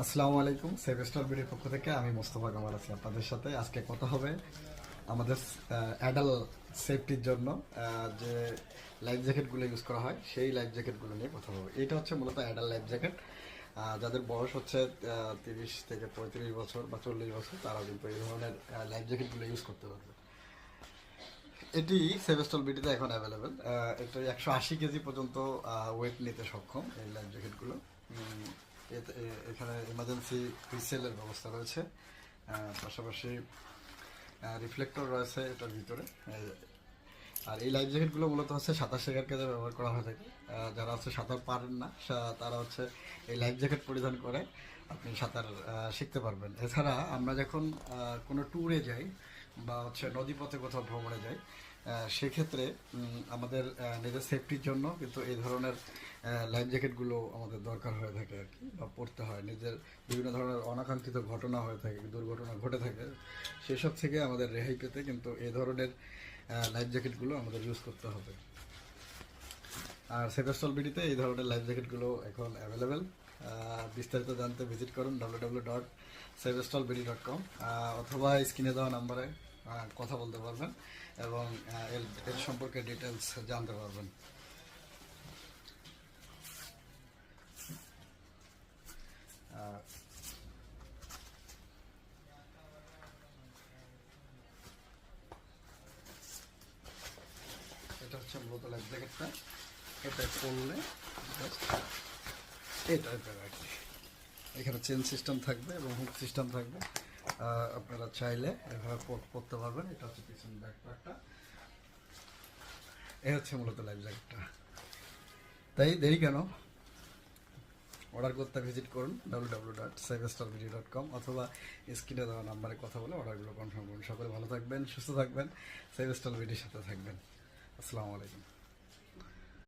আসসালামু আলাইকুম। সেভেস্টার বিডির পক্ষ থেকে আমি মোস্তফা কামাল আছি আপনাদের সাথে। আজকে কথা হবে আমাদের অ্যাডাল্ট সেফটির জন্য যে লাইফ জ্যাকেটগুলো ইউজ করা হয় সেই লাইফ জ্যাকেটগুলো নিয়ে কথা হবে। এটা হচ্ছে মূলত অ্যাডাল্ট লাইফ জ্যাকেট। যাদের বয়স হচ্ছে 30 থেকে 35 বছর বা 40 বছর, তারা কিন্তু এই ধরনের লাইফ জ্যাকেটগুলো ইউজ করতে পারবে। এটি সেভেস্টল বিডিতে এখন অ্যাভেলেবেল। এটা 180 কেজি পর্যন্ত ওয়েট নিতে সক্ষম এই লাইফ জ্যাকেটগুলো। এখানে ইমার্জেন্সি হুইসেলের ব্যবস্থা রয়েছে, পাশাপাশি রিফ্লেক্টর রয়েছে এটার ভিতরে। আর এই লাইফ জ্যাকেটগুলো মূলত হচ্ছে সাঁতার শেখার কাজে ব্যবহার করা হয়ে থাকে। যারা হচ্ছে সাঁতার পারেন না তারা হচ্ছে এই লাইফ জ্যাকেট পরিধান করে আপনি সাঁতার শিখতে পারবেন। এছাড়া আমরা যখন কোনো ট্যুরে যাই বা হচ্ছে নদীপথে কোথাও ভ্রমণে যাই, সেক্ষেত্রে আমাদের নিজের সেফটির জন্য কিন্তু এই ধরনের লাইফ জ্যাকেটগুলো আমাদের দরকার হয়ে থাকে আর কি, বা পড়তে হয়। নিজের বিভিন্ন ধরনের অনাকাঙ্ক্ষিত ঘটনা হয়ে থাকে, দুর্ঘটনা ঘটে থাকে, সেসব থেকে আমাদের রেহাই পেতে কিন্তু এই ধরনের লাইফ জ্যাকেটগুলো আমাদের ইউজ করতে হবে। আর সেভেস্টল বিডিতে এই ধরনের লাইফ জ্যাকেটগুলো এখন অ্যাভেলেবেল। বিস্তারিত জানতে ভিজিট করুন www.sevestolbidi.com, অথবা স্ক্রিনে দেওয়া নাম্বারে কথা বলতে পারবেন এবং এর সম্পর্কে ডিটেলস জানতে পারবেন। এটা হচ্ছে মূলত লাইফ জ্যাকেটটা। এটা করলে এটা আর কি, এখানে চেন সিস্টেম থাকবে এবং হুক সিস্টেম থাকবে। আপনারা চাইলে এভাবে পড়তে পারবেন। এটা হচ্ছে পিছন ব্যাকপ্যাকটা। এই হচ্ছে মূলত লাইফ জ্যাকেটটা। তাই দেরি কেন, অর্ডার করতে ভিজিট করুন www.sevestolbidi.com, অথবা স্ক্রিনে দেওয়া নাম্বারে কথা বলে অর্ডারগুলো কনফার্ম করুন। সকলে ভালো থাকবেন, সুস্থ থাকবেন, সেভেস্টল বিডির সাথে থাকবেন। আসসালামু আলাইকুম।